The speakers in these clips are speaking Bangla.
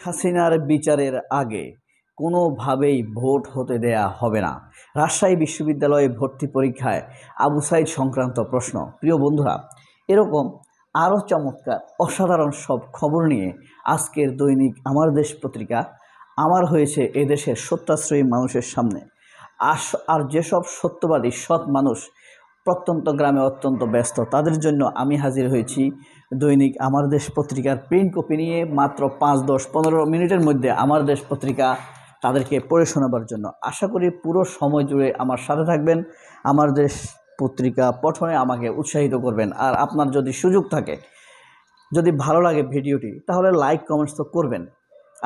হাসিনার বিচারের আগে কোনোভাবেই ভোট হতে দেয়া হবে না। রাজশাহী বিশ্ববিদ্যালয়ে ভর্তি পরীক্ষায় আবু সাইদ সংক্রান্ত প্রশ্ন। প্রিয় বন্ধুরা, এরকম আরও চমৎকার অসাধারণ সব খবর নিয়ে আজকের দৈনিক আমার দেশ পত্রিকা আমার হয়েছে এদেশের সত্যাশ্রয়ী মানুষের সামনে। আর যেসব সত্যবাদী সৎ মানুষ প্রত্যন্ত গ্রামে অত্যন্ত ব্যস্ত, তাদের জন্য আমি হাজির হয়েছি দৈনিক আমার দেশ পত্রিকার প্রিন্ট কপি নিয়ে। মাত্র 5-10-15 মিনিটের মধ্যে আমার দেশ পত্রিকা তাদেরকে পড়ে শোনাবার জন্য। আশা করি পুরো সময় জুড়ে আমার সাথে থাকবেন, আমার দেশ পত্রিকা পঠনে আমাকে উৎসাহিত করবেন। আর আপনার যদি সুযোগ থাকে, যদি ভালো লাগে ভিডিওটি, তাহলে লাইক কমেন্টস তো করবেন।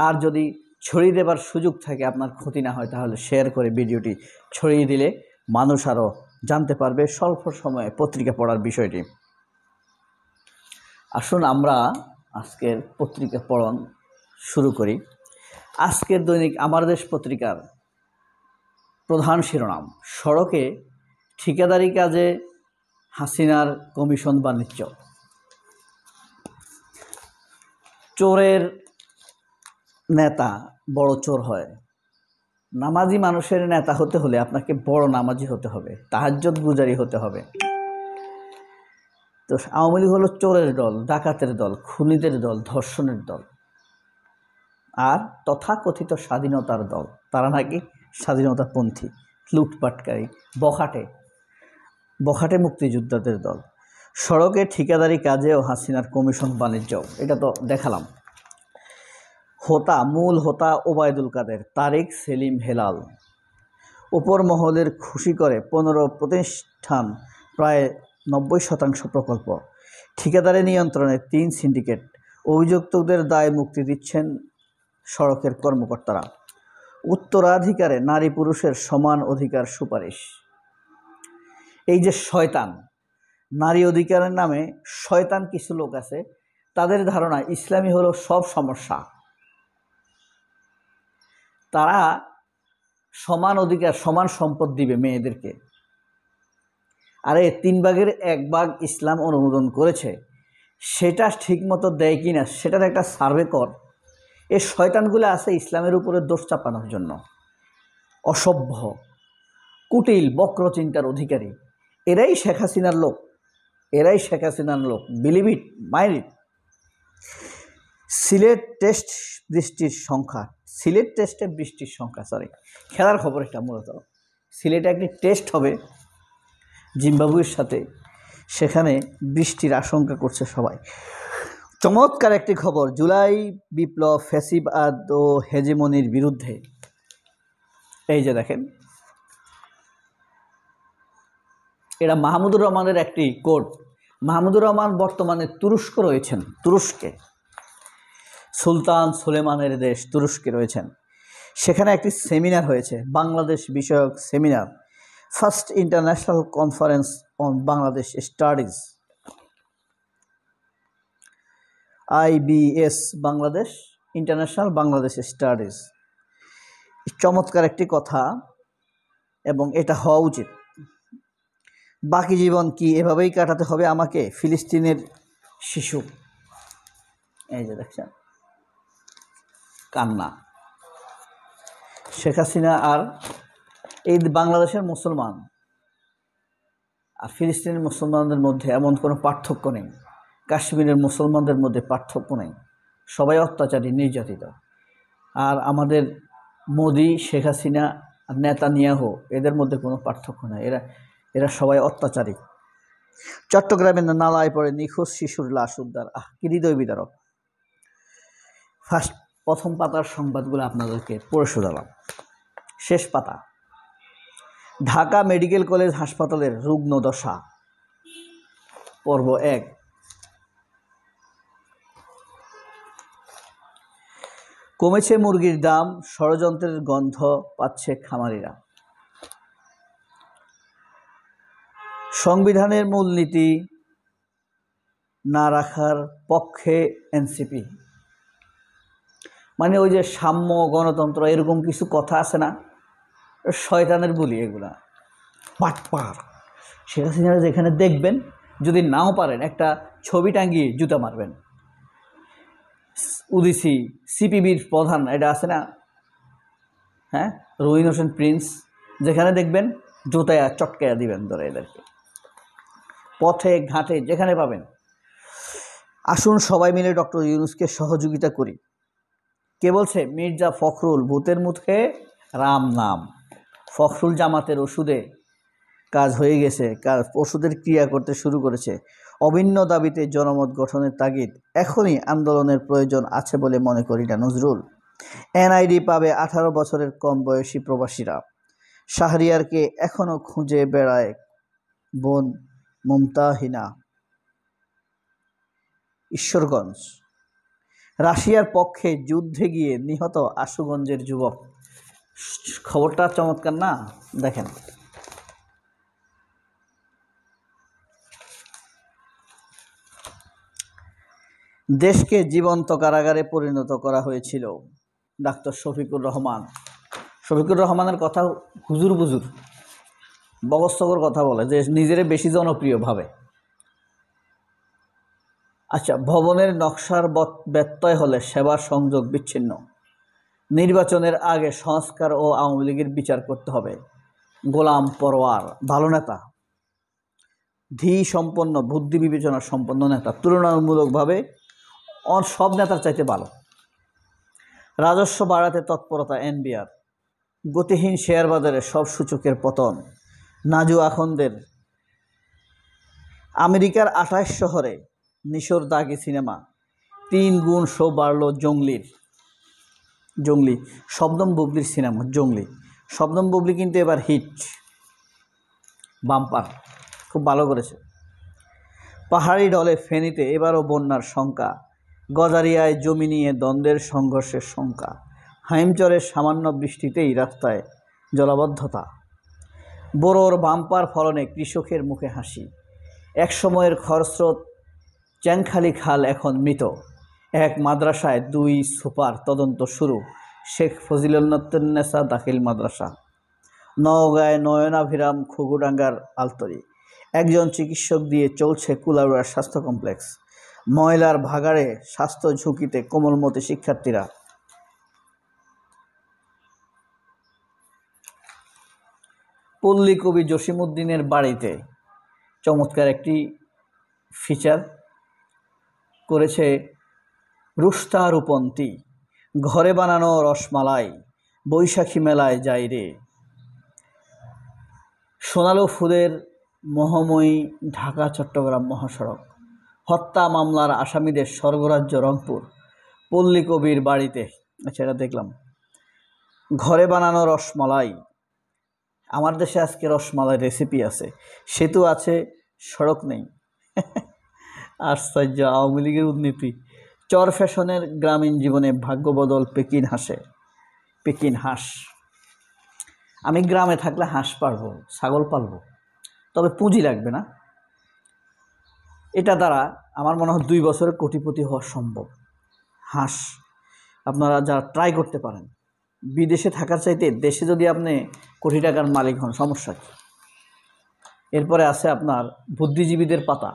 আর যদি ছড়িয়ে দেবার সুযোগ থাকে, আপনার ক্ষতি না হয়, তাহলে শেয়ার করে ভিডিওটি ছড়িয়ে দিলে মানুষ আরও জানতে পারবে স্বল্প সময়ে পত্রিকা পড়ার বিষয়টি। আসুন আমরা আজকের পত্রিকা পড়ন শুরু করি। আজকের দৈনিক আমার দেশ পত্রিকার প্রধান শিরোনাম: সড়কে ঠিকাদারি কাজে হাসিনার কমিশন বাণিজ্য। চোরের নেতা বড় চোর হয়। নামাজি মানুষের নেতা হতে হলে আপনাকে বড় নামাজি হতে হবে, তাহাজ্জুদ গুজারি হতে হবে। তো আওয়ামী লীগ হলো চোরের দল, ডাকাতের দল, খুনিদের দল, ধর্ষণের দল, আর তথাকথিত স্বাধীনতার দল। তারা নাকি স্বাধীনতাপন্থী, লুটপাটকারী, বখাটে মুক্তিযোদ্ধাদের দল। সড়কে ঠিকাদারি কাজেও হাসিনার কমিশন বাণিজ্য, এটা তো দেখালাম। মূল হোতা ওবায়দুল কাদের, তারেক, সেলিম, হেলাল। উপর মহলের খুশি করে 15 প্রতিষ্ঠান, প্রায় 90% প্রকল্প। ঠিকাদারি নিয়ন্ত্রণে 3 সিন্ডিকেট। অভিযুক্তদের দায় মুক্তি দিচ্ছেন সড়কের কর্মকর্তারা। উত্তরাধিকারে নারী পুরুষের সমান অধিকার সুপারিশ। এই যে শয়তান, নারী অধিকারের নামে শয়তান কিছু লোক আছে, তাদের ধারণা ইসলামী হলো সব সমস্যা। তারা সমান অধিকার, সমান সম্পদ দিবে মেয়েদেরকে। আরে 3 ভাগের 1 ভাগ ইসলাম অনুমোদন করেছে, সেটা ঠিকমতো দেয় কি না সেটার একটা সার্ভে কর। এই শয়তানগুলো আছে ইসলামের উপরে দোষ চাপানোর জন্য। অসভ্য, কুটিল, বক্রচিন্তার অধিকারী। এরাই শেখ হাসিনার লোক, believe it, mind it. Sylhet টেস্টে বৃষ্টির সংখ্যা, খেলার খবর এটা মূলত। সিলেটে একটি টেস্ট হবে জিম্বাবুয়ের সাথে, সেখানে বৃষ্টির আশঙ্কা করছে সবাই। চমৎকার একটি খবর, জুলাই বিপ্লব ফ্যাসিবাদ ও হেজেমনির বিরুদ্ধে। এই যে দেখেন, এটা মাহমুদুর রহমানের একটি কোট। মাহমুদুর রহমান বর্তমানে তুরস্কে, সুলতান সুলেমানের দেশ তুরস্কে রয়েছেন। সেখানে একটি সেমিনার হয়েছে, বাংলাদেশ বিষয়ক seminar, first international conference on Bangladesh studies, IBS, Bangladesh international Bangladesh studies. চমৎকার একটি কথা, এবং এটা হওয়া উচিত। বাকি জীবন কি এভাবেই কাটাতে হবে আমাকে? ফিলিস্তিনের শিশু, এই যে দেখছেন, কান্না। শেখ হাসিনা আর এই বাংলাদেশের মুসলমান আর ফিলিস্তিনের মুসলমানদের মধ্যে এমন কোনো পার্থক্য নেই, কাশ্মীরের মুসলমানদের মধ্যে পার্থক্য নেই, সবাই অত্যাচারী, নির্যাতিত। আর আমাদের মোদি, শেখ হাসিনা আর নেতানিয়াহু, এদের মধ্যে কোনো পার্থক্য নেই, এরা সবাই অত্যাচারী। চট্টগ্রামের নালায় পড়ে নিখোঁজ শিশুর লাশ উদ্ধার, কি হৃদয় বিদারক। প্রথম পাতার সংবাদগুলো আপনাদেরকে পড়ে শোনালাম। শেষ পাতা, ঢাকা মেডিকেল কলেজ হাসপাতালের রুগ্ন দশা, পর্ব 1। কমেছে মুরগির দাম, ষড়যন্ত্রের গন্ধ পাচ্ছে খামারিরা। সংবিধানের মূলনীতি না রাখার পক্ষে এনসিপি। মানে ওই যে সাম্য, গণতন্ত্র, এরকম কিছু কথা আছে না, শয়তানের বলি এগুলা, পাটপার। শেখ হাসিনা যেখানে দেখবেন, যদি নাও পারেন একটা ছবি টাঙ্গিয়ে জুতা মারবেন। উদিসি সিপিবির প্রধান এটা আছে না, হ্যাঁ, রহিন হোসেন প্রিন্স, যেখানে দেখবেন জুতায়া চটকায়া দিবেন ধরে এদেরকে, পথে ঘাটে যেখানে পাবেন। আসুন সবাই মিলে ডক্টর ইউনূসকে সহযোগিতা করি। কে বলছে? মির্জা ফখরুল, ভূতের মুখে রাম নাম। ফখরুল জামাতের ওষুধে কাজ হয়ে গেছে, ওষুধের ক্রিয়া করতে শুরু করেছে। অভিন্ন দাবিতে জনমত গঠনের তাগিদ। এখনই আন্দোলনের প্রয়োজন আছে বলে মনে করি না নজরুল। এনআইডি পাবে 18 বছরের কম বয়সী প্রবাসীরা। শাহরিয়ারকে এখনও খুঁজে বেড়ায় বোন মুমতাহিনা। ঈশ্বরগঞ্জ, রাশিয়ার পক্ষে যুদ্ধে গিয়ে নিহত আশুগঞ্জের যুবক। খবরটা চমৎকার না? দেখেন, দেশকে জীবন্ত কারাগারে পরিণত করা হয়েছিল। ডাক্তার শফিকুর রহমান। শফিকুর রহমানের কথা হুজুর বুজুর বগস্তগর কথা বলে, যে নিজের বেশি জনপ্রিয় ভাবে। আচ্ছা, ভবনের নকশার ব্যত্যয় হলে সেবার সংযোগ বিচ্ছিন্ন। নির্বাচনের আগে সংস্কার ও আওয়ামী লীগের বিচার করতে হবে। গোলাম পরোয়ার, ভালো নেতা, ধী সম্পন্ন, বুদ্ধি বিবেচনা সম্পন্ন নেতা, তুলনামূলকভাবে সব নেতার চাইতে ভালো। রাজস্ব বাড়াতে তৎপরতা এনবিআর। গতিহীন শেয়ার বাজারে সব সূচকের পতন। নাজু আখন্দের। আমেরিকার 28 শহরে নিশোর দাগি সিনেমা। 3 গুণ শো বাড়ল জঙ্গলি। শবনম বুবলির সিনেমা জঙ্গলি। শবনম বুবলি কিন্তু এবার হিট, বাম্পার, খুব ভালো করেছে। পাহাড়ি ঢলে ফেনীতে এবারও বন্যার শঙ্কা। গজারিয়ায় জমি নিয়ে দ্বন্দ্বের সংঘর্ষের শঙ্কা। হাইমচরের সামান্য বৃষ্টিতেই রাস্তায় জলাবদ্ধতা। বোরোর বাম্পার ফলনে কৃষকের মুখে হাসি। এক সময়ের খরস্রোত চ্যাংখালি খাল এখন মৃত। এক মাদ্রাসায় 2 সুপার তদন্ত শুরু। শেখ ফজিলুন্নেসা দাখিল মাদ্রাসা। নওগাঁয় নয়নাভিরাম খুগুডাঙ্গার আলতরি। একজন চিকিৎসক দিয়ে চলছে কুলাউড়ার স্বাস্থ্য কমপ্লেক্স। ময়লার ভাগাড়ে স্বাস্থ্য ঝুঁকিতে কোমলমতি শিক্ষার্থীরা। পল্লী কবি জসিমউদ্দিনের বাড়িতে চমৎকার একটি ফিচার করেছে রুস্তা রূপন্তী। ঘরে বানানো রসমালাই, বৈশাখী মেলায় যাই রে। সোনালো ফুলের মোহময়ী ঢাকা চট্টগ্রাম মহাসড়ক। হত্যা মামলার আসামিদের স্বর্গরাজ্য রংপুর। পল্লী কবির বাড়িতে, আচ্ছা এটা দেখলাম। ঘরে বানানো রসমালাই। আমার দেশে আজকে রসমালাই রেসিপি আছে, সেতু আছে, সড়ক নেই। আশ্চর্য, আওয়ামী লীগের উন্নতি। চর ফ্যাশনের গ্রামীণ জীবনে ভাগ্যবদল পেকিন হাঁস। আমি গ্রামে থাকলে হাঁস পালবো, ছাগল পালবো, তবে পুঁজি লাগবে না। এটা দ্বারা আমার মনে হয় 2 বছরে কোটিপতি হওয়া সম্ভব। হাঁস আপনারা যারা ট্রাই করতে পারেন, বিদেশে থাকার চাইতে দেশে যদি আপনি কোটি টাকার মালিক হন, সমস্যা কি? এরপরে আছে আপনার বুদ্ধিজীবীদের পাতা।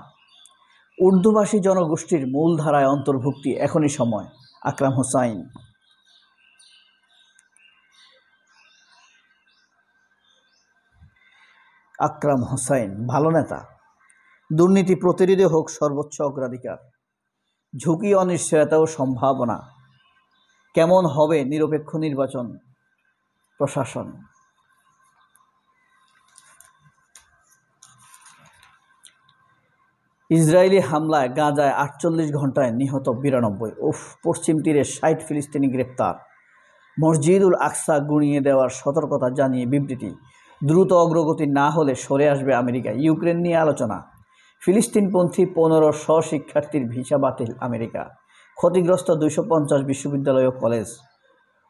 উর্দুভাষী জনগোষ্ঠীর মূলধারায় অন্তর্ভুক্তি এখনই সময়। আকরাম হোসাইন। ভালো নেতা। দুর্নীতি প্রতিরোধে হোক সর্বোচ্চ অগ্রাধিকার। ঝুঁকি, অনিশ্চয়তা ও সম্ভাবনা। কেমন হবে নিরপেক্ষ নির্বাচন? প্রশাসন। ইসরায়েলি হামলায় গাজায় 48 ঘন্টায় নিহত 92। পশ্চিম তীরে 60 ফিলিস্তিনি গ্রেপ্তার। মসজিদুল আকসা গুঁড়িয়ে দেওয়ার সতর্কতা জানিয়ে বিবৃতি। দ্রুত অগ্রগতি না হলে সরে আসবে আমেরিকা। ইউক্রেন নিয়ে আলোচনা। ফিলিস্তিনপন্থী 1500 শিক্ষার্থীর ভিসা বাতিল আমেরিকা। ক্ষতিগ্রস্ত 250 বিশ্ববিদ্যালয় ও কলেজ।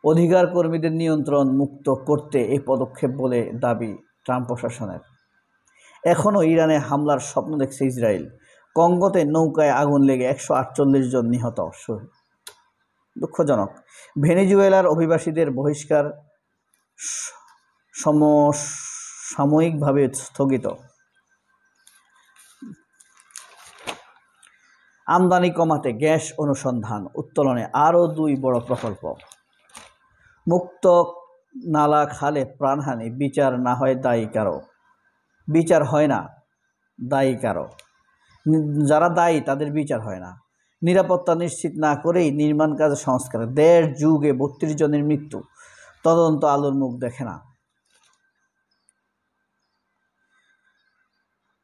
অধিকার কর্মীদের নিয়ন্ত্রণ মুক্ত করতে এই পদক্ষেপ বলে দাবি ট্রাম্প প্রশাসনের। এখনও ইরানে হামলার স্বপ্ন দেখছে ইসরায়েল। কঙ্গোতে নৌকায় আগুন লেগে 148 জন নিহত। দুঃখজনক। ভেনেজুয়েলার অভিবাসীদের বহিষ্কার সাময়িকভাবে স্থগিত। আমদানি কমাতে গ্যাস অনুসন্ধান উত্তোলনে আরও 2 বড় প্রকল্প। মুক্ত নালা খালে প্রাণহানি, বিচার না হয় দায়ী কারো। বিচার হয় না, দায়ী কারো। যারা দায়ী তাদের বিচার হয় না। নিরাপত্তা নিশ্চিত না করেই নির্মাণ কাজ সংস্কার। 1.5 যুগে 32 জনের মৃত্যু, তদন্ত আলোর মুখ দেখে না।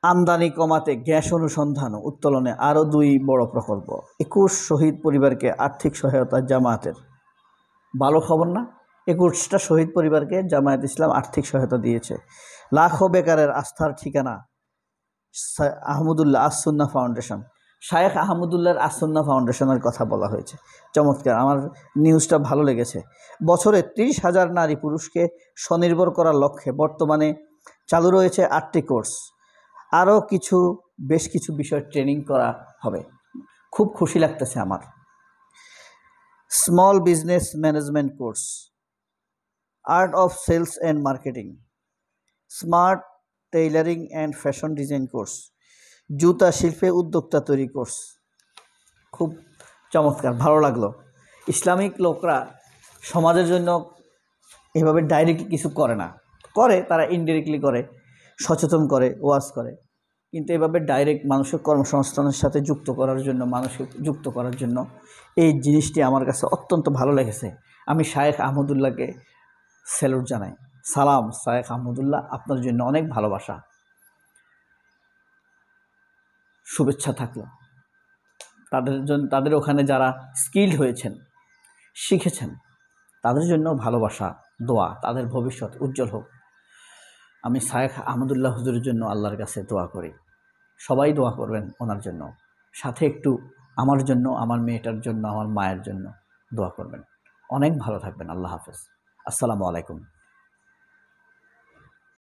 আমদানি কমাতে গ্যাস অনুসন্ধান উত্তোলনে আরও 2 বড় প্রকল্প। 21 শহীদ পরিবারকে আর্থিক সহায়তা জামায়াতের। ভালো খবর না? 21টা শহীদ পরিবারকে জামায়াত ইসলাম আর্থিক সহায়তা দিয়েছে। লাখো বেকারের আস্থার ঠিকানা আহমদুল্লাহ আসুন্না ফাউন্ডেশন। শায়েখ আহমদুল্লাহর আসুন্না ফাউন্ডেশনের কথা বলা হয়েছে। চমৎকার, আমার নিউজটা ভালো লেগেছে। বছরে 30,000 নারী পুরুষকে স্বনির্ভর করার লক্ষ্যে বর্তমানে চালু রয়েছে 8টি কোর্স। আরও বেশ কিছু বিষয় ট্রেনিং করা হবে। খুব খুশি লাগতেছে আমার। Small business management course, art of sales and marketing, smart tailoring and fashion design course, জুতা শিল্পে উদ্যোক্তা তৈরি কোর্স। খুব চমৎকার, ভালো লাগলো। ইসলামিক লোকরা সমাজের জন্য এভাবে ডাইরেক্টলি কিছু করে না, করে তারা ইনডিরেক্টলি করে, সচেতন করে, ওয়াজ করে, কিন্তু এভাবে ডাইরেক্ট মানুষের কর্মসংস্থানের সাথে যুক্ত করার জন্য, মানুষকে যুক্ত করার জন্য এই জিনিসটি আমার কাছে অত্যন্ত ভালো লেগেছে। আমি শায়েখ আহমদুল্লাহকে স্যালুট জানাই। সালাম শায়েখ আহমদুল্লাহ, আপনার জন্য অনেক ভালোবাসা, শুভেচ্ছা থাকলো। তাদের ওখানে যারা স্কিল্ড হয়েছেন, শিখেছেন, তাদের জন্য ভালোবাসা, দোয়া, তাদের ভবিষ্যৎ উজ্জ্বল হোক। আমি শায়েখ আহমদুল্লাহ হুজুরের জন্য আল্লাহর কাছে দোয়া করি। সবাই দোয়া করবেন ওনার জন্য, সাথে একটু আমার জন্য, আমার মেয়েটার জন্য, আমার মায়ের জন্য দোয়া করবেন। অনেক ভালো থাকবেন। আল্লাহ হাফেজ। আসসালামু আলাইকুম।